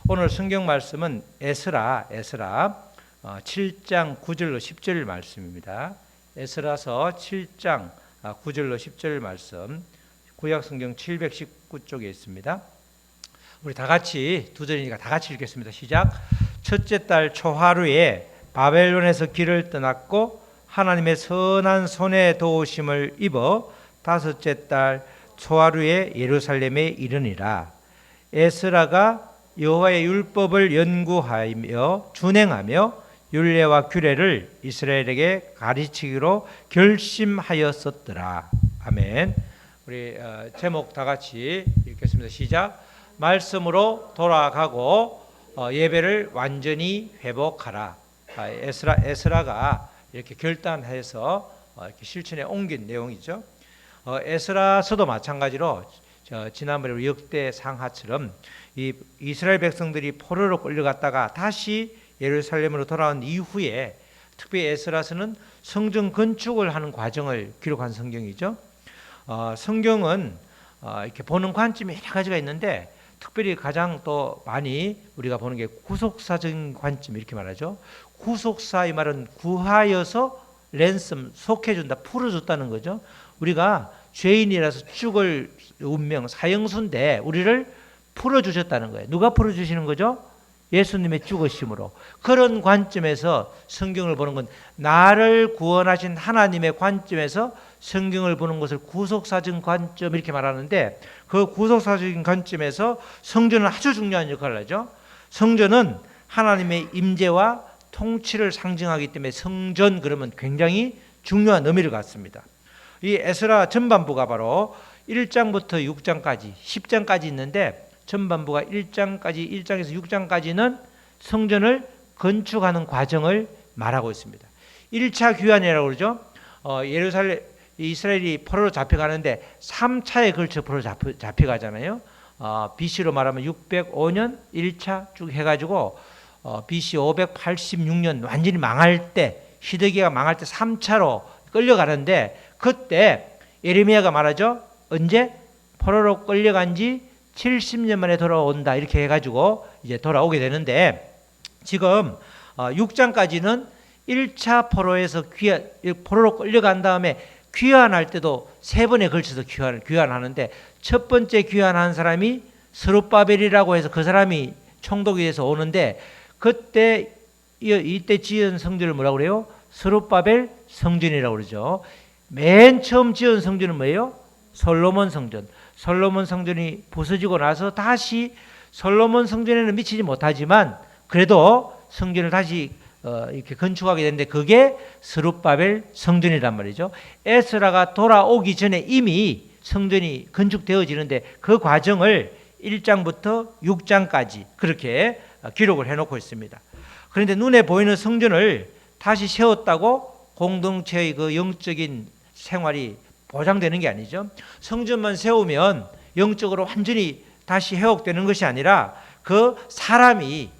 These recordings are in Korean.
오늘 성경 말씀은 에스라 7장 9절로 10절 말씀입니다. 에스라서 7장 9절로 10절 말씀, 구약 성경 719쪽에 있습니다. 우리 다 같이, 두 절이니까 다 같이 읽겠습니다. 시작. 첫째 달 초하루에 바벨론에서 길을 떠났고 하나님의 선한 손에 도우심을 입어 다섯째 달 초하루에 예루살렘에 이르니라. 에스라가 여호와의 율법을 연구하며 준행하며 율례와 규례를 이스라엘에게 가르치기로 결심하였었더라. 아멘. 우리 제목 다 같이 읽겠습니다. 시작. 말씀으로 돌아가고 예배를 완전히 회복하라. 에스라가 이렇게 결단해서 이렇게 실천에 옮긴 내용이죠. 에스라서도 마찬가지로 지난번에 우리 역대 상하처럼 이 이스라엘 백성들이 포로로 끌려갔다가 다시 예루살렘으로 돌아온 이후에 특별히 에스라서는 성전 건축을 하는 과정을 기록한 성경이죠. 성경은 이렇게 보는 관점이 여러 가지가 있는데 특별히 가장 또 많이 우리가 보는 게 구속사적인 관점 이렇게 말하죠. 구속사 이 말은 구하여서 랜섬 속해준다, 풀어줬다는 거죠. 우리가 죄인이라서 죽을 운명 사형수인데 우리를 풀어주셨다는 거예요. 누가 풀어주시는 거죠? 예수님의 죽으심으로. 그런 관점에서 성경을 보는 건 나를 구원하신 하나님의 관점에서 성경을 보는 것을 구속사적인 관점 이렇게 말하는데 그 구속사적인 관점에서 성전은 아주 중요한 역할을 하죠. 성전은 하나님의 임재와 통치를 상징하기 때문에 성전 그러면 굉장히 중요한 의미를 갖습니다. 이 에스라 전반부가 바로 1장부터 6장까지 10장까지 있는데 전반부가 1장에서 6장까지는 성전을 건축하는 과정을 말하고 있습니다. 1차 귀환이라고 그러죠. 이스라엘이 포로로 잡혀가는데 3차에 걸쳐 포로로 잡혀가잖아요. BC로 말하면 605년 1차 쭉 해가지고 BC 586년 완전히 망할 때 시드기가 망할 때 3차로 끌려가는데 그때 예레미야가 말하죠. 언제? 포로로 끌려간 지 70년 만에 돌아온다 이렇게 해가지고 이제 돌아오게 되는데 지금 6장까지는 1차 포로에서 포로로 끌려간 다음에 귀환할 때도 세 번에 걸쳐서 귀환하는데 첫 번째 귀환한 사람이 스룹바벨이라고 해서 그 사람이 총독이 돼서 오는데 그때 이때 지은 성전을 뭐라고 그래요? 스룹바벨 성전이라고 그러죠. 맨 처음 지은 성전은 뭐예요? 솔로몬 성전. 솔로몬 성전이 부서지고 나서 다시 솔로몬 성전에는 미치지 못하지만 그래도 성전을 다시 이렇게 건축하게 됐는데 그게 스룹바벨 성전이란 말이죠. 에스라가 돌아오기 전에 이미 성전이 건축되어지는데 그 과정을 1장부터 6장까지 그렇게 기록을 해놓고 있습니다. 그런데 눈에 보이는 성전을 다시 세웠다고 공동체의 그 영적인 생활이 보장되는 게 아니죠. 성전만 세우면 영적으로 완전히 다시 회복되는 것이 아니라 그 사람이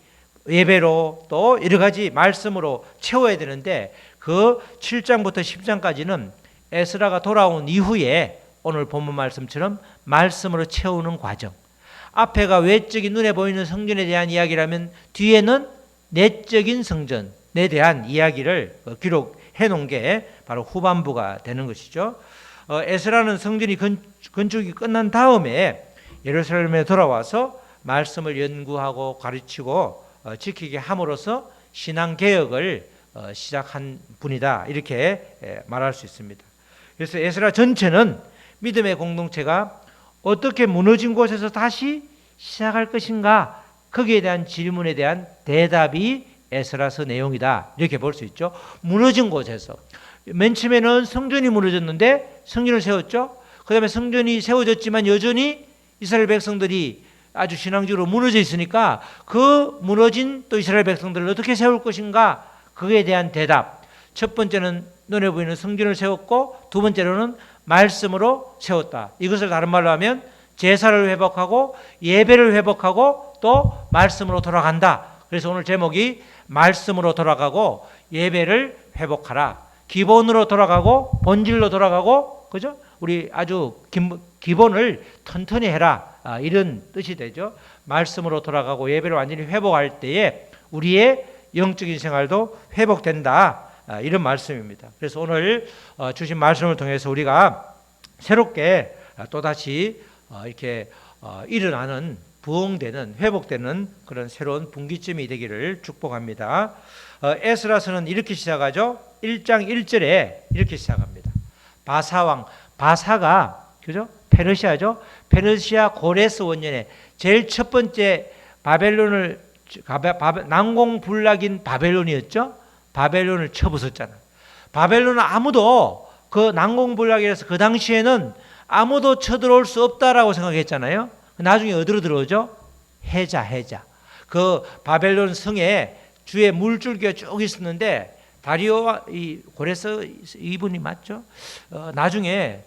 예배로 또 여러 가지 말씀으로 채워야 되는데 그 7장부터 10장까지는 에스라가 돌아온 이후에 오늘 본문 말씀처럼 말씀으로 채우는 과정. 앞에가 외적인 눈에 보이는 성전에 대한 이야기라면 뒤에는 내적인 성전에 대한 이야기를 기록해 놓은 게 바로 후반부가 되는 것이죠. 에스라는 성전이 건축이 끝난 다음에 예루살렘에 돌아와서 말씀을 연구하고 가르치고 지키게 함으로써 신앙개혁을 시작한 분이다 이렇게 말할 수 있습니다. 그래서 에스라 전체는 믿음의 공동체가 어떻게 무너진 곳에서 다시 시작할 것인가 거기에 대한 질문에 대한 대답이 에스라서 내용이다 이렇게 볼 수 있죠. 무너진 곳에서 맨 처음에는 성전이 무너졌는데 성전을 세웠죠. 그 다음에 성전이 세워졌지만 여전히 이스라엘 백성들이 아주 신앙적으로 무너져 있으니까 그 무너진 또 이스라엘 백성들을 어떻게 세울 것인가 그에 대한 대답. 첫 번째는 눈에 보이는 성전을 세웠고 두 번째로는 말씀으로 세웠다. 이것을 다른 말로 하면 제사를 회복하고 예배를 회복하고 또 말씀으로 돌아간다. 그래서 오늘 제목이 말씀으로 돌아가고 예배를 회복하라. 기본으로 돌아가고 본질로 돌아가고 그죠? 우리 아주 기본을 튼튼히 해라, 이런 뜻이 되죠. 말씀으로 돌아가고 예배를 완전히 회복할 때에 우리의 영적인 생활도 회복된다, 이런 말씀입니다. 그래서 오늘 주신 말씀을 통해서 우리가 새롭게 또다시 이렇게 일어나는, 부흥되는, 회복되는 그런 새로운 분기점이 되기를 축복합니다. 에스라서는 이렇게 시작하죠. 1장 1절에 이렇게 시작합니다. 바사왕, 바사가 그죠? 페르시아죠. 페르시아 고레스 원년에 제일 첫 번째 바벨론을, 난공불락인 바벨론이었죠. 바벨론을 쳐부쉈잖아요. 바벨론은 아무도, 그 난공불락이라서 그 당시에는 아무도 쳐들어올 수 없다라고 생각했잖아요. 나중에 어디로 들어오죠? 해자. 그 바벨론 성에 주에 물줄기가 쭉 있었는데, 다리오와 이 고레스 이분이 맞죠? 나중에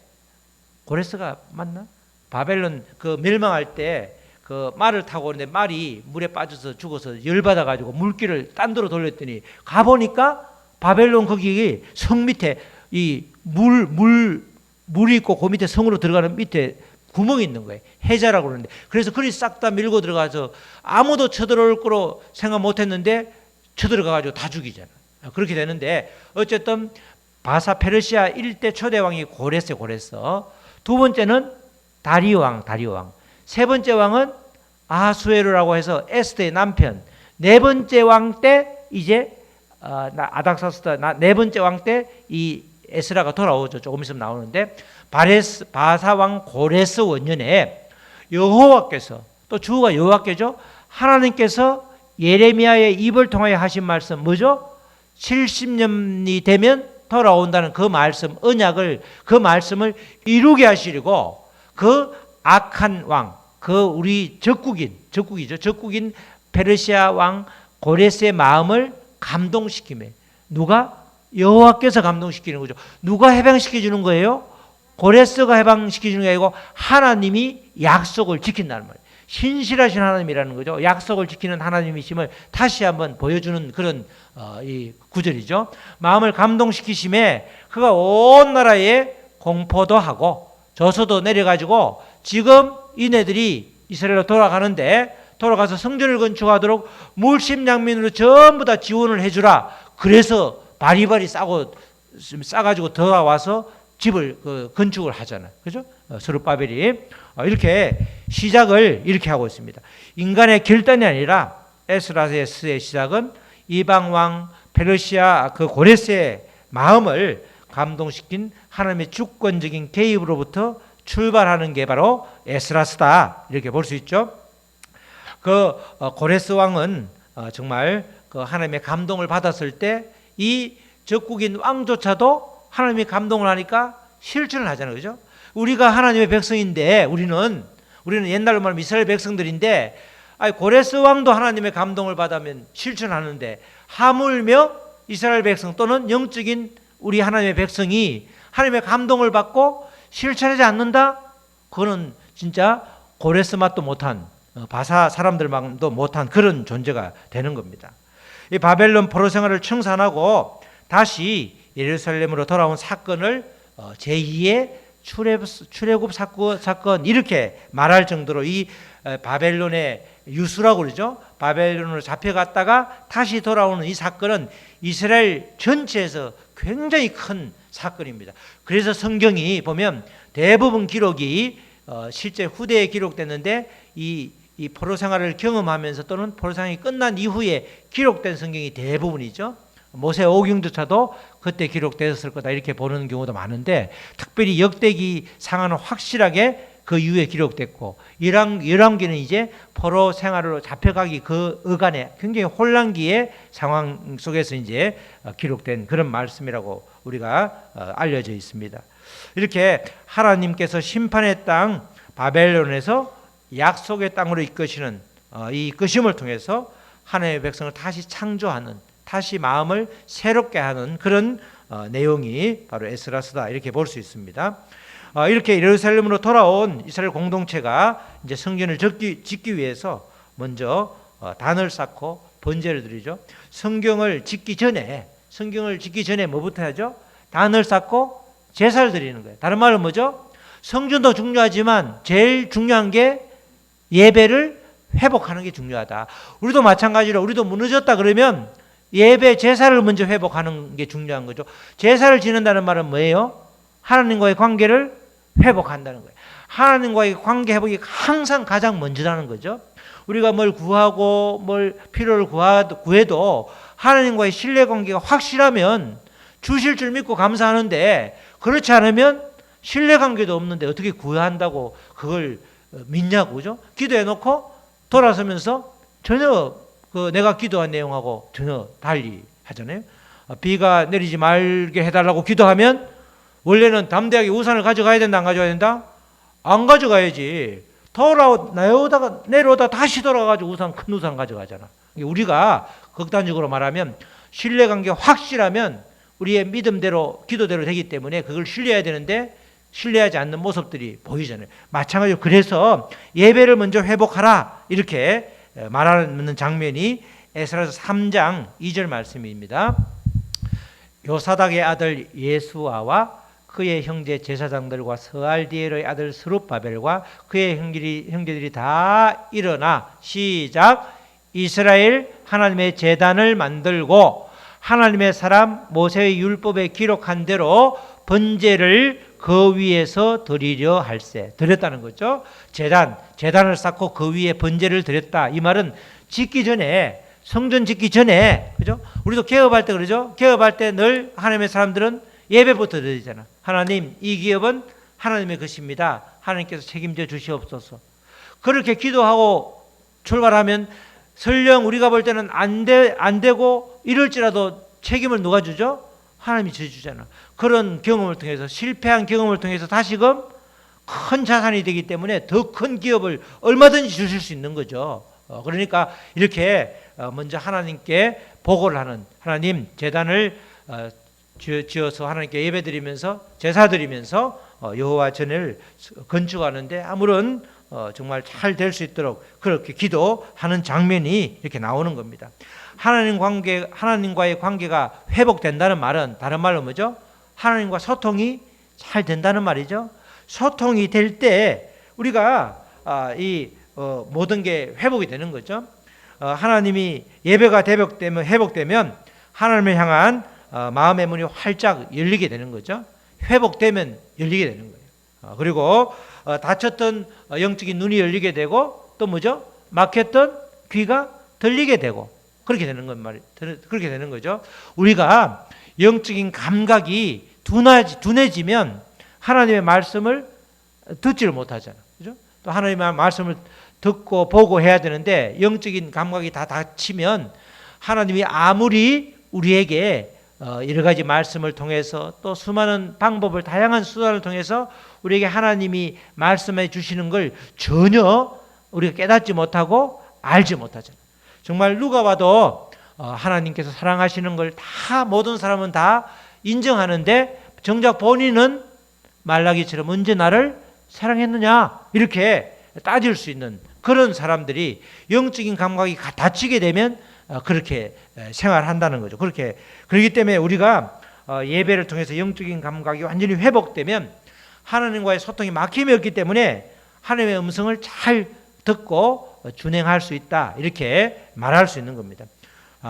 고레스가 맞나? 바벨론 그 멸망할 때 그 말을 타고 오는데 말이 물에 빠져서 죽어서 열받아 가지고 물길을 딴 데로 돌렸더니 가보니까 바벨론 거기 성 밑에 이 물이 있고 그 밑에 성으로 들어가는 밑에 구멍이 있는 거예요. 해자라고 그러는데, 그래서 그리 싹 다 밀고 들어가서 아무도 쳐들어올 거로 생각 못했는데 쳐들어가 가지고 다 죽이잖아. 그렇게 되는데, 어쨌든 바사 페르시아 1대 초대 왕이 고레스. 두 번째는 다리오 왕. 세 번째 왕은 아하수에로라고 해서 에스더의 남편. 네 번째 왕 때 이제 아닥사스다 네 번째 왕 때 이 에스라가 돌아오죠. 조금 있으면 나오는데, 바사 왕 고레스 원년에 여호와께서, 또 주가 여호와께죠. 하나님께서 예레미야의 입을 통하여 하신 말씀 뭐죠? 70년이 되면 돌아온다는 그 말씀, 언약을, 그 말씀을 이루게 하시려고 그 악한 왕, 그 우리 적국인 페르시아 왕 고레스의 마음을 감동시키며, 누가? 여호와께서 감동시키는 거죠. 누가 해방시켜 주는 거예요? 고레스가 해방시켜 주는 게 아니고 하나님이 약속을 지킨다는 말이에요. 신실하신 하나님이라는 거죠. 약속을 지키는 하나님이심을 다시 한번 보여주는 그런 이 구절이죠. 마음을 감동시키심에 그가 온 나라에 공포도 하고 저서도 내려가지고, 지금 이네들이 이스라엘로 돌아가서 성전을 건축하도록 물심양면으로 전부 다 지원을 해주라. 그래서 바리바리 싸가지고 돌아와서 집을 건축을 하잖아요. 그죠? 스룹바벨이 이렇게 시작을 이렇게 하고 있습니다. 인간의 결단이 아니라 에스라의 시작은 이방 왕 페르시아 그 고레스의 마음을 감동시킨 하나님의 주권적인 개입으로부터 출발하는 게 바로 에스라스다, 이렇게 볼 수 있죠. 그 고레스 왕은 정말 그 하나님의 감동을 받았을 때 이 적국인 왕조차도 하나님이 감동을 하니까 실천을 하잖아요. 그죠? 우리가 하나님의 백성인데, 우리는 옛날로 말하면 이스라엘 백성들인데, 고레스 왕도 하나님의 감동을 받으면 실천하는데, 하물며 이스라엘 백성 또는 영적인 우리 하나님의 백성이 하나님의 감동을 받고 실천하지 않는다? 그거는 진짜 고레스 맛도 못한, 바사 사람들만도 못한 그런 존재가 되는 겁니다. 이 바벨론 포로 생활을 청산하고 다시 예루살렘으로 돌아온 사건을 제2의 출애굽 사건 이렇게 말할 정도로, 이 바벨론의 유수라고 그러죠. 바벨론으로 잡혀갔다가 다시 돌아오는 이 사건은 이스라엘 전체에서 굉장히 큰 사건입니다. 그래서 성경이 보면 대부분 기록이 실제 후대에 기록됐는데, 이 포로 생활을 경험하면서 또는 포로 생활이 끝난 이후에 기록된 성경이 대부분이죠. 모세 오경조차도 그때 기록되었을 거다 이렇게 보는 경우도 많은데, 특별히 역대기 상하는 확실하게 그 이후에 기록됐고, 열왕기는 이제 포로 생활로 잡혀가기 그 어간에 굉장히 혼란기의 상황 속에서 이제 기록된 그런 말씀이라고 우리가 알려져 있습니다. 이렇게 하나님께서 심판의 땅 바벨론에서 약속의 땅으로 이끄시는 이 이끄심을 통해서 하나님의 백성을 다시 창조하는, 다시 마음을 새롭게 하는 그런 내용이 바로 에스라스다, 이렇게 볼 수 있습니다. 이렇게 예루살렘으로 돌아온 이스라엘 공동체가 이제 성전을 짓기 위해서 먼저 단을 쌓고 번제를 드리죠. 성경을 짓기 전에 뭐부터 하죠? 단을 쌓고 제사를 드리는 거예요. 다른 말은 뭐죠? 성전도 중요하지만 제일 중요한 게 예배를 회복하는 게 중요하다. 우리도 마찬가지로 우리도 무너졌다 그러면 예배 제사를 먼저 회복하는 게 중요한 거죠. 제사를 지낸다는 말은 뭐예요? 하나님과의 관계를 회복한다는 거예요. 하나님과의 관계 회복이 항상 가장 먼저라는 거죠. 우리가 뭘 구하고 뭘 필요를 구해도 하나님과의 신뢰관계가 확실하면 주실 줄 믿고 감사하는데, 그렇지 않으면 신뢰관계도 없는데 어떻게 구한다고 그걸 믿냐고, 그죠? 기도해놓고 돌아서면서 전혀 내가 기도한 내용하고 전혀 달리 하잖아요. 비가 내리지 말게 해달라고 기도하면 원래는 담대하게 우산을 가져가야 된다, 안 가져가야 된다? 안 가져가야지. 내려오다 다시 돌아가가지고 큰 우산 가져가잖아. 우리가 극단적으로 말하면 신뢰관계 확실하면 우리의 믿음대로 기도대로 되기 때문에 그걸 신뢰해야 되는데 신뢰하지 않는 모습들이 보이잖아요. 마찬가지로 그래서 예배를 먼저 회복하라 이렇게 말하는 장면이 에스라서 3장 2절 말씀입니다. 요사닥의 아들 예수아와 그의 형제 제사장들과 스알디엘의 아들 스룹바벨과 그의 형제들이 다 일어나 시작. 이스라엘 하나님의 제단을 만들고 하나님의 사람 모세의 율법에 기록한 대로 번제를 그 위에서 드리려 할세. 드렸다는 거죠. 제단을 쌓고 그 위에 번제를 드렸다. 이 말은 짓기 전에, 성전 짓기 전에, 그죠? 우리도 개업할 때 그러죠. 개업할 때 늘 하나님의 사람들은 예배부터 드리잖아. 하나님, 이 기업은 하나님의 것입니다. 하나님께서 책임져 주시옵소서. 그렇게 기도하고 출발하면 설령 우리가 볼 때는 안 되고 이럴지라도 책임을 누가 주죠? 하나님이 져주잖아. 그런 경험을 통해서, 실패한 경험을 통해서 다시금 큰 자산이 되기 때문에 더 큰 기업을 얼마든지 주실 수 있는 거죠. 그러니까 이렇게 먼저 하나님께 보고를 하는, 하나님 제단을 지어서 하나님께 예배드리면서 제사드리면서 여호와 전을 건축하는데 아무런 정말 잘 될 수 있도록 그렇게 기도하는 장면이 이렇게 나오는 겁니다. 하나님과의 관계가 회복된다는 말은 다른 말로 뭐죠? 하나님과 소통이 잘 된다는 말이죠. 소통이 될 때 우리가 모든 게 회복이 되는 거죠. 하나님이 예배가 회복되면 하나님을 향한 마음의 문이 활짝 열리게 되는 거죠. 회복되면 열리게 되는 거예요. 그리고 닫혔던 영적인 눈이 열리게 되고 또 뭐죠? 막혔던 귀가 들리게 되고 그렇게 되는 그렇게 되는 거죠. 우리가 영적인 감각이 둔해지면 하나님의 말씀을 듣지를 못하잖아. 그죠? 또 하나님의 말씀을 듣고 보고 해야 되는데 영적인 감각이 다 닫히면 하나님이 아무리 우리에게 여러 가지 말씀을 통해서 또 수많은 방법을 다양한 수단을 통해서 우리에게 하나님이 말씀해 주시는 걸 전혀 우리가 깨닫지 못하고 알지 못하잖아요. 정말 누가 봐도 하나님께서 사랑하시는 걸 다 모든 사람은 다 인정하는데 정작 본인은 말라기처럼 언제 나를 사랑했느냐 이렇게 따질 수 있는 그런 사람들이 영적인 감각이 닫히게 되면 그렇게 생활한다는 거죠. 그렇기 때문에 우리가 예배를 통해서 영적인 감각이 완전히 회복되면 하나님과의 소통이 막힘이 없기 때문에 하나님의 음성을 잘 듣고 준행할 수 있다 이렇게 말할 수 있는 겁니다.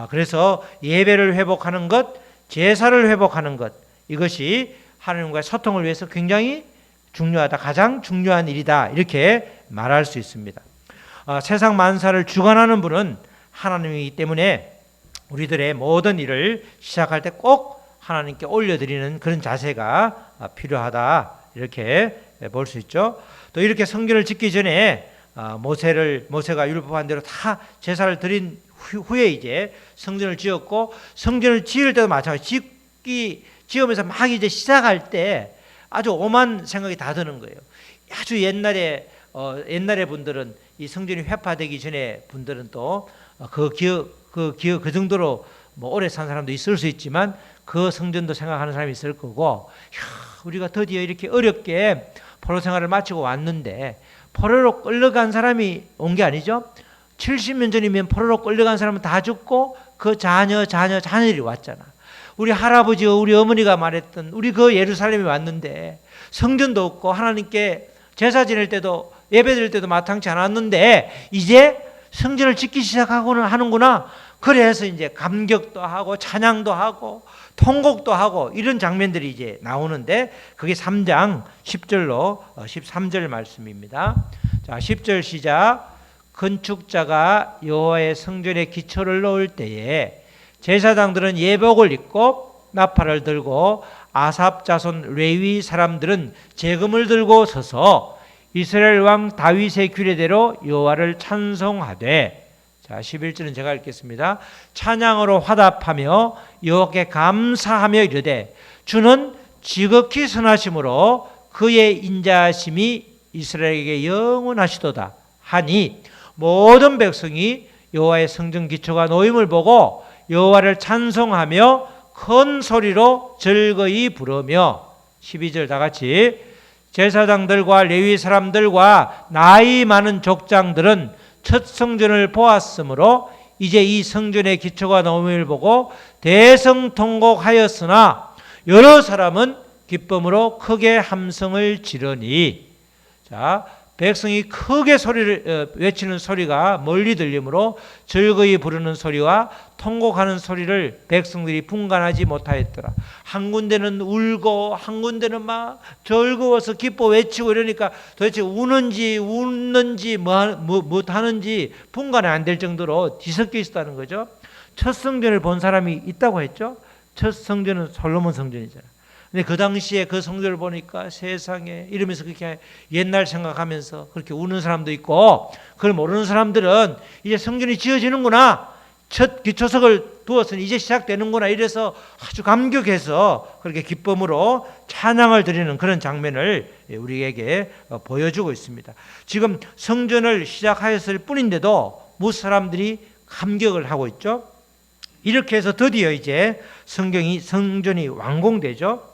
그래서 예배를 회복하는 것, 제사를 회복하는 것 이것이 하나님과의 소통을 위해서 굉장히 중요하다, 가장 중요한 일이다 이렇게 말할 수 있습니다. 세상 만사를 주관하는 분은 하나님이기 때문에 우리들의 모든 일을 시작할 때 꼭 하나님께 올려드리는 그런 자세가 필요하다 이렇게 볼 수 있죠. 또 이렇게 성전을 짓기 전에 모세가 율법한 대로 다 제사를 드린 후에 이제 성전을 지었고 성전을 지을 때도 마찬가지 지으면서 막 이제 시작할 때 아주 오만 생각이 다 드는 거예요. 아주 옛날에 분들은 이 성전이 회파되기 전에 분들은 또 그 정도로 뭐 오래 산 사람도 있을 수 있지만 그 성전도 생각하는 사람이 있을 거고, 우리가 드디어 이렇게 어렵게 포로 생활을 마치고 왔는데 포로로 끌려간 사람이 온 게 아니죠. 70년 전이면 포로로 끌려간 사람은 다 죽고 그 자녀들이 왔잖아. 우리 할아버지, 우리 어머니가 말했던 우리 그 예루살렘에 왔는데 성전도 없고 하나님께 제사 지낼 때도 예배 드릴 때도 마땅치 않았는데 이제 성전을 짓기 시작하고는 하는구나. 그래서 이제 감격도 하고 찬양도 하고 통곡도 하고 이런 장면들이 이제 나오는데 그게 3장 10절로 13절 말씀입니다. 자, 10절 시작. 건축자가 여호와의 성전에 기초를 놓을 때에 제사장들은 예복을 입고 나팔을 들고 아삽 자손 레위 사람들은 제금을 들고 서서 이스라엘 왕 다윗의 규례대로 여호와를 찬송하되, 자 11절은 제가 읽겠습니다. 찬양으로 화답하며 여호와께 감사하며 이르되 주는 지극히 선하심으로 그의 인자하심이 이스라엘에게 영원하시도다 하니 모든 백성이 여호와의 성전 기초가 놓임을 보고 여호와를 찬송하며 큰 소리로 즐거이 부르며, 12절 다 같이, 제사장들과 레위 사람들과 나이 많은 족장들은 첫 성전을 보았으므로 이제 이 성전의 기초가 놓임을 보고 대성통곡하였으나 여러 사람은 기쁨으로 크게 함성을 지르니, 자 백성이 크게 소리를 외치는 소리가 멀리 들리므로 즐거이 부르는 소리와 통곡하는 소리를 백성들이 분간하지 못하였더라. 한 군데는 울고 한 군데는 막 즐거워서 기뻐 외치고 이러니까 도대체 우는지 웃는지 못하는지 분간이 안 될 정도로 뒤섞여 있었다는 거죠. 첫 성전을 본 사람이 있다고 했죠. 첫 성전은 솔로몬 성전이잖아요. 근데 그 당시에 그 성전을 보니까 세상에 이러면서 그렇게 옛날 생각하면서 그렇게 우는 사람도 있고, 그걸 모르는 사람들은 이제 성전이 지어지는구나, 첫 기초석을 두었으니 이제 시작되는구나 이래서 아주 감격해서 그렇게 기쁨으로 찬양을 드리는 그런 장면을 우리에게 보여주고 있습니다. 지금 성전을 시작하였을 뿐인데도 무슨 사람들이 감격을 하고 있죠. 이렇게 해서 드디어 이제 성전이 완공되죠.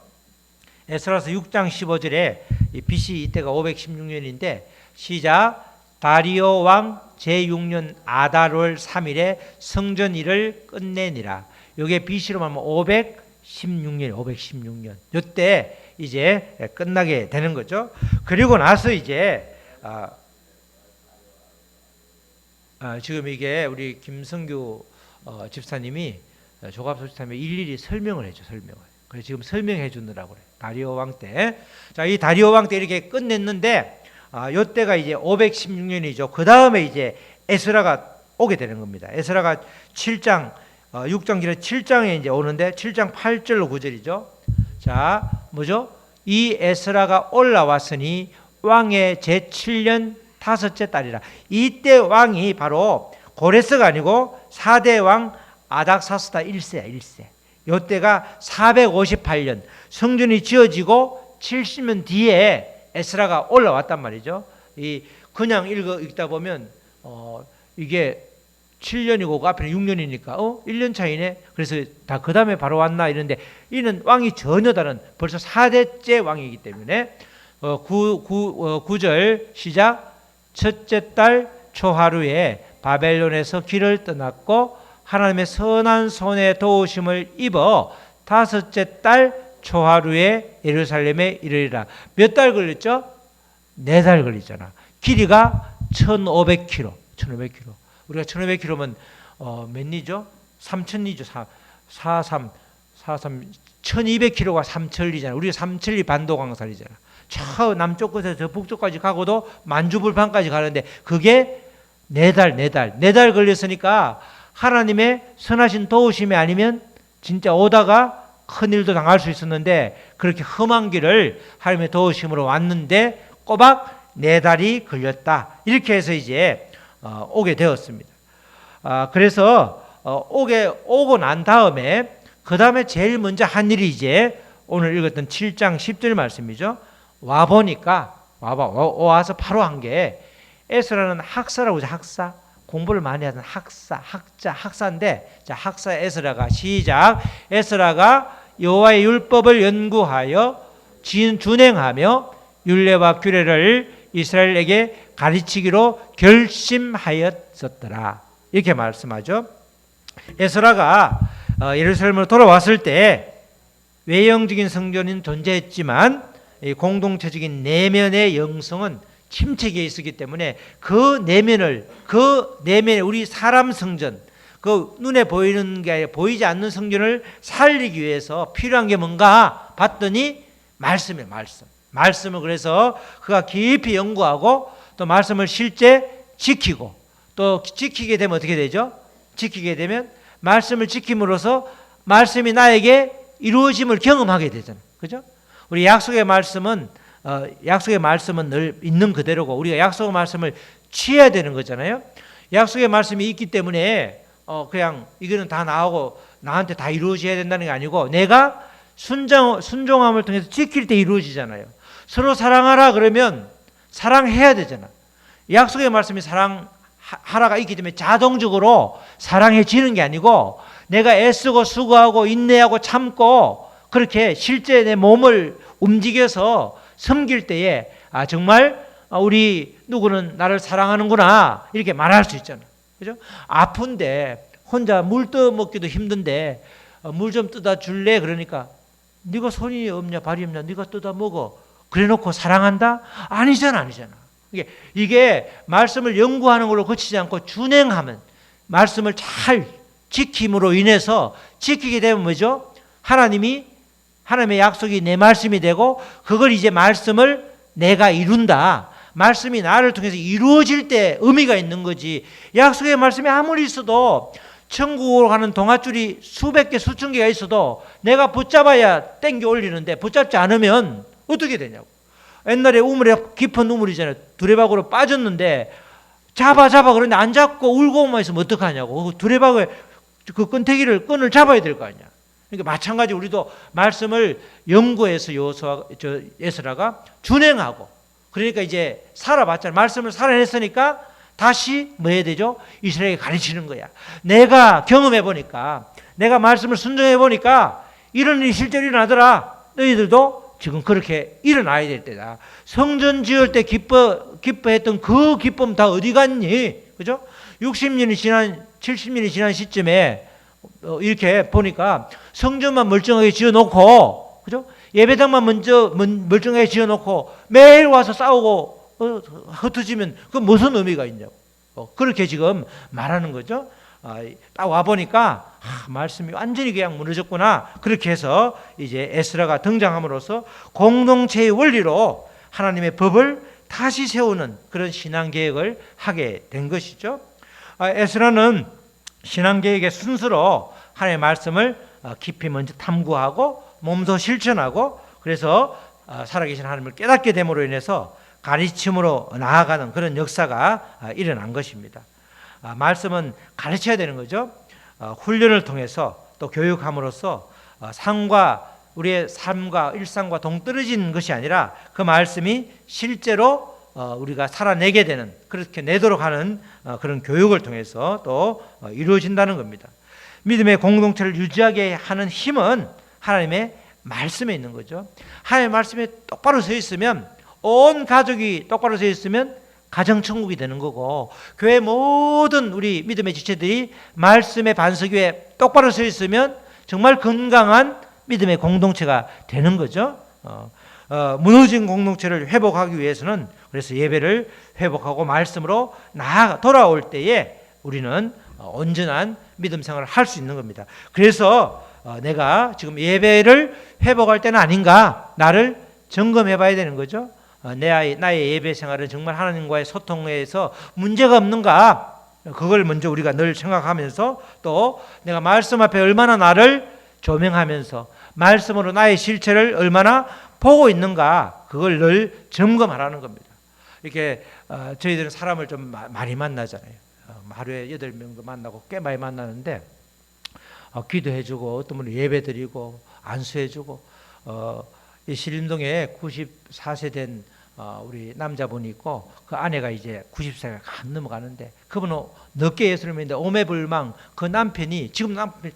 에스라서 6장 15절에 BC 이때가 516년인데 시작. 다리오 왕 제6년 아달월 3일에 성전 일을 끝내니라. 이게 BC로 말하면 516년. 이때 이제 끝나게 되는 거죠. 그리고 나서 이제 지금 이게 우리 김성규 집사님이 조갑소집사님이 일일이 설명을 해줘. 그래서 지금 설명해 주느라고 그래요. 다리오 왕 때. 자, 이 다리오 왕 때 이렇게 끝냈는데 요때가 이제 516년이죠. 그 다음에 이제 에스라가 오게 되는 겁니다. 에스라가 7장 6장 기록 7장에 이제 오는데 7장 8절로 9절이죠. 자, 뭐죠? 이 에스라가 올라왔으니 왕의 제7년 다섯째 달이라. 이때 왕이 바로 고레스가 아니고 4대 왕 아닥사스다 1세야. 1세. 요때가 458년 성전이 지어지고 70년 뒤에 에스라가 올라왔단 말이죠. 이 그냥 읽다 보면 이게 7년이고 그 앞에는 6년이니까 1년 차이네. 그래서 다 그 다음에 바로 왔나 이런데 이는 왕이 전혀 다른 벌써 4대째 왕이기 때문에 9절 시작. 첫째 달 초하루에 바벨론에서 길을 떠났고 하나님의 선한 손에 도우심을 입어 다섯째 달 초하루에 예루살렘에 이르리라. 몇 달 걸렸죠? 4달 걸리잖아. 길이가 1500km. 우리가 1500km면 몇 리죠? 3000리죠. 1200km가 삼천리잖아. 우리가 삼천리 반도강살이잖아. 저 남쪽 끝에서 저 북쪽까지 가고도 만주불판까지 가는데 그게 4달 걸렸으니까 하나님의 선하신 도우심이 아니면 진짜 오다가 큰일도 당할 수 있었는데 그렇게 험한 길을 하나님의 도우심으로 왔는데 꼬박 4달이 걸렸다. 이렇게 해서 이제 오게 되었습니다. 그래서 오고 난 다음에 그 다음에 제일 먼저 한 일이 이제 오늘 읽었던 7장 10절 말씀이죠. 와서 바로 한 게 에스라는 학사라고 하죠. 학사. 공부를 많이 하는 학사인데 자, 학사 에스라가 시작. 에스라가 여호와의 율법을 연구하여 준행하며 율례와 규례를 이스라엘에게 가르치기로 결심하였었더라. 이렇게 말씀하죠. 에스라가 예루살렘으로 돌아왔을 때 외형적인 성전은 존재했지만 이 공동체적인 내면의 영성은 침체기에 있었기 때문에 그 내면에 우리 사람 성전, 그 눈에 보이는 게 아니라 보이지 않는 성전을 살리기 위해서 필요한 게 뭔가 봤더니 말씀이에요. 말씀을 그래서 그가 깊이 연구하고 또 말씀을 실제 지키고, 또 지키게 되면 어떻게 되죠? 지키게 되면 말씀을 지킴으로써 말씀이 나에게 이루어짐을 경험하게 되잖아요. 그죠? 우리 약속의 말씀은 늘 있는 그대로고, 우리가 약속의 말씀을 취해야 되는 거잖아요. 약속의 말씀이 있기 때문에 그냥 이거는 다 나오고 나한테 다 이루어져야 된다는 게 아니고, 내가 순종함을 통해서 지킬 때 이루어지잖아요. 서로 사랑하라 그러면 사랑해야 되잖아. 약속의 말씀이 사랑하라가 있기 때문에 자동적으로 사랑해지는 게 아니고, 내가 애쓰고 수고하고 인내하고 참고 그렇게 실제 내 몸을 움직여서 섬길 때에 정말 우리 누구는 나를 사랑하는구나 이렇게 말할 수 있잖아. 그죠? 아픈데 혼자 물 떠먹기도 힘든데 물 좀 떠다 줄래? 그러니까 네가 손이 없냐 발이 없냐 네가 떠다 먹어. 그래놓고 사랑한다? 아니잖아. 이게 말씀을 연구하는 걸로 그치지 않고 준행하면, 말씀을 잘 지킴으로 인해서 지키게 되면 뭐죠? 하나님의 약속이 내 말씀이 되고, 그걸 이제 말씀을 내가 이룬다. 말씀이 나를 통해서 이루어질 때 의미가 있는 거지. 약속의 말씀이 아무리 있어도, 천국으로 가는 동아줄이 수백 개 수천 개가 있어도 내가 붙잡아야 땡겨 올리는데 붙잡지 않으면 어떻게 되냐고. 옛날에 깊은 우물이잖아요. 두레박으로 빠졌는데 잡아 그런데 안 잡고 울고만 있으면 어떡하냐고. 두레박에 그 끈을 잡아야 될 거 아니야. 그러니까 마찬가지 우리도 말씀을 연구해서 에스라가 준행하고, 그러니까 이제 살아봤잖아요. 말씀을 살아냈으니까 다시 뭐 해야 되죠? 이스라엘에게 가르치는 거야. 내가 경험해 보니까, 내가 말씀을 순종해 보니까 이런 일이 실제로 일어나더라. 너희들도 지금 그렇게 일어나야 될 때다. 성전 지을 때 기뻐했던 그 기쁨 다 어디 갔니? 그죠? 60년이 지난 70년이 지난 시점에 이렇게 보니까 성전만 멀쩡하게 지어놓고, 그죠? 예배당만 먼저 멀쩡하게 지어놓고 매일 와서 싸우고 흩어지면 그 무슨 의미가 있냐고. 그렇게 지금 말하는 거죠. 딱 와보니까 말씀이 완전히 그냥 무너졌구나. 그렇게 해서 이제 에스라가 등장함으로써 공동체의 원리로 하나님의 법을 다시 세우는 그런 신앙계획을 하게 된 것이죠. 에스라는 신앙계획의 순서로 하나님의 말씀을 깊이 먼저 탐구하고 몸소 실천하고, 그래서 살아계신 하나님을 깨닫게 됨으로 인해서 가르침으로 나아가는 그런 역사가 일어난 것입니다. 말씀은 가르쳐야 되는 거죠. 훈련을 통해서 또 교육함으로써 우리의 삶과 일상과 동떨어진 것이 아니라 그 말씀이 실제로 우리가 살아내게 되는, 그렇게 내도록 하는 그런 교육을 통해서 또 이루어진다는 겁니다. 믿음의 공동체를 유지하게 하는 힘은 하나님의 말씀에 있는 거죠. 하나님의 말씀에 똑바로 서 있으면, 온 가족이 똑바로 서 있으면 가정천국이 되는 거고, 교회 모든 우리 믿음의 지체들이 말씀의 반석 위에 똑바로 서 있으면 정말 건강한 믿음의 공동체가 되는 거죠. 무너진 공동체를 회복하기 위해서는, 그래서 예배를 회복하고 말씀으로 돌아올 때에 우리는 온전한 믿음 생활을 할 수 있는 겁니다. 그래서 내가 지금 예배를 회복할 때는 아닌가, 나를 점검해 봐야 되는 거죠. 나의 예배 생활은 정말 하나님과의 소통에서 문제가 없는가, 그걸 먼저 우리가 늘 생각하면서, 또 내가 말씀 앞에 얼마나 나를 조명하면서 말씀으로 나의 실체를 얼마나 보고 있는가, 그걸 늘 점검하라는 겁니다. 이렇게 저희들은 사람을 좀 많이 만나잖아요. 하루에 8명도 만나고 꽤 많이 만나는데, 기도해주고 어떤 분은 예배드리고 안수해주고, 이 신림동에 94세 된 우리 남자분이 있고, 그 아내가 이제 90세가 안 넘어가는데, 그분은 늦게 예수를 믿는데 오매불망, 그 남편이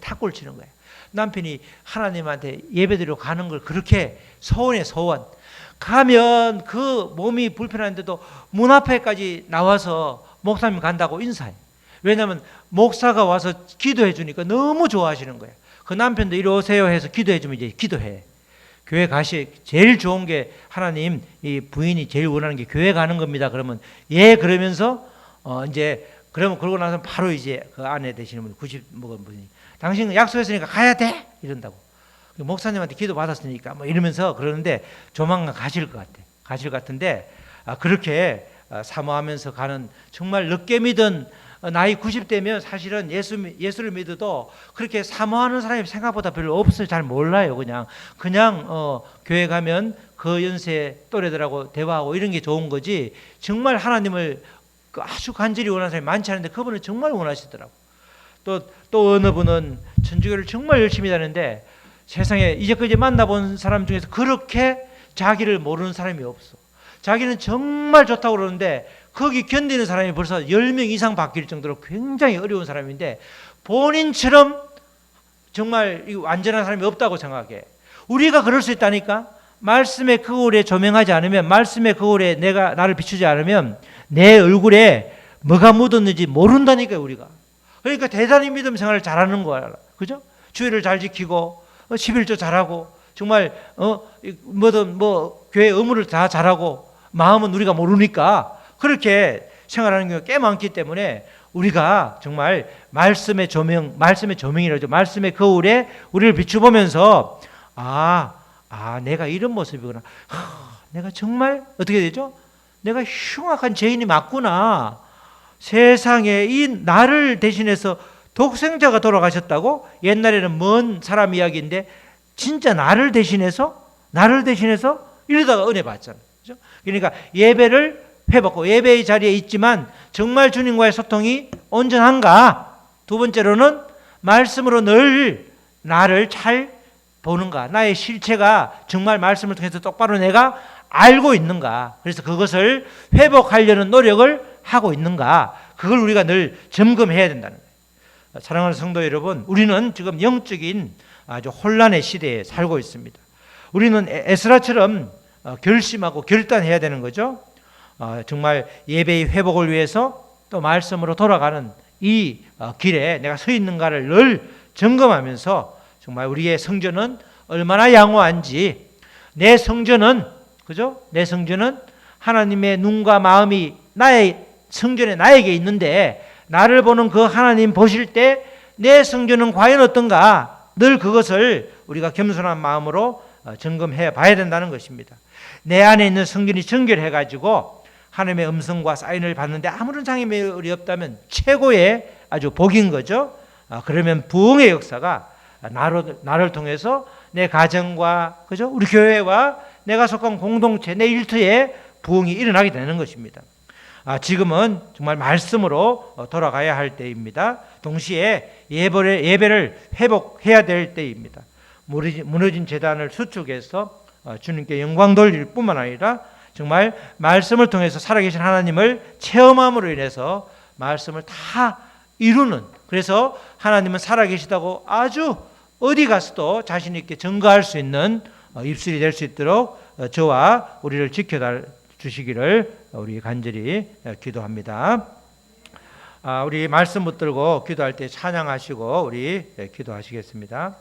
탁골 치는 거예요. 남편이 하나님한테 예배드리러 가는 걸 그렇게 소원 가면 그 몸이 불편한데도 문 앞에까지 나와서 목사님 간다고 인사해. 왜냐하면 목사가 와서 기도해 주니까 너무 좋아하시는 거예요. 그 남편도 이리 오세요 해서 기도해 주면 이제 기도해. 교회 가시 제일 좋은 게 하나님 이 부인이 제일 원하는 게 교회 가는 겁니다. 그러면 예 그러면서 이제 그러면 그러고 나서 바로 이제 그 아내 되시는 분 90뭐 분이 당신 약속했으니까 가야 돼 이런다고. 목사님한테 기도 받았으니까 뭐 이러면서 그러는데 조만간 가실 것 같아. 가실 것 같은데 그렇게 사모하면서 가는 정말 늦게 믿은 나이 90대면 사실은 예수를 믿어도 그렇게 사모하는 사람이 생각보다 별로 없어요. 잘 몰라요. 그냥 교회 가면 그 연세 또래들하고 대화하고 이런 게 좋은 거지. 정말 하나님을 아주 간절히 원하는 사람이 많지 않은데 그분은 정말 원하시더라고. 또 어느 분은 천주교를 정말 열심히 다니는데 세상에 이제까지 만나본 사람 중에서 그렇게 자기를 모르는 사람이 없어. 자기는 정말 좋다고 그러는데 거기 견디는 사람이 벌써 10명 이상 바뀔 정도로 굉장히 어려운 사람인데 본인처럼 정말 완전한 사람이 없다고 생각해. 우리가 그럴 수 있다니까. 말씀의 거울에 조명하지 않으면, 말씀의 거울에 나를 비추지 않으면 내 얼굴에 뭐가 묻었는지 모른다니까요, 우리가. 그러니까 대단히 믿음 생활을 잘하는 거야. 그죠? 주의를 잘 지키고 11조 잘하고 정말 뭐든 교회 의무를 다 잘하고 마음은 우리가 모르니까 그렇게 생활하는 경우가 꽤 많기 때문에 우리가 정말 말씀의 조명이라죠. 말씀의 거울에 우리를 비추보면서 내가 이런 모습이구나. 내가 정말 어떻게 되죠? 내가 흉악한 죄인이 맞구나. 세상에 이 나를 대신해서 독생자가 돌아가셨다고? 옛날에는 먼 사람 이야기인데 진짜 나를 대신해서 이러다가 은혜 받잖아요. 그렇죠? 그러니까 예배를 회복하고 예배의 자리에 있지만 정말 주님과의 소통이 온전한가? 두 번째로는 말씀으로 늘 나를 잘 보는가? 나의 실체가 정말 말씀을 통해서 똑바로 내가 알고 있는가? 그래서 그것을 회복하려는 노력을 하고 있는가? 그걸 우리가 늘 점검해야 된다는 거예요. 사랑하는 성도 여러분, 우리는 지금 영적인 아주 혼란의 시대에 살고 있습니다. 우리는 에스라처럼 결심하고 결단해야 되는 거죠. 정말 예배의 회복을 위해서 또 말씀으로 돌아가는 이 길에 내가 서 있는가를 늘 점검하면서 정말 우리의 성전은 얼마나 양호한지, 내 성전은 그죠? 내 성전은 하나님의 눈과 마음이 나의 성전에 나에게 있는데 나를 보는 그 하나님 보실 때 내 성전은 과연 어떤가? 늘 그것을 우리가 겸손한 마음으로 점검해 봐야 된다는 것입니다. 내 안에 있는 성전이 정결해 가지고 하나님의 음성과 사인을 받는데 아무런 장애물이 없다면 최고의 아주 복인 거죠. 그러면 부흥의 역사가 나를 통해서 내 가정과 그죠? 우리 교회와 내가 속한 공동체, 내 일터에 부흥이 일어나게 되는 것입니다. 지금은 정말 말씀으로 돌아가야 할 때입니다. 동시에 예배를 회복해야 될 때입니다. 무너진 제단을 수축해서 주님께 영광 돌릴 뿐만 아니라 정말 말씀을 통해서 살아계신 하나님을 체험함으로 인해서 말씀을 다 이루는, 그래서 하나님은 살아계시다고 아주 어디 가서도 자신 있게 증거할 수 있는 입술이 될 수 있도록 저와 우리를 지켜주시기를 우리 간절히 기도합니다. 우리 말씀 붙들고 기도할 때 찬양하시고 우리 기도하시겠습니다.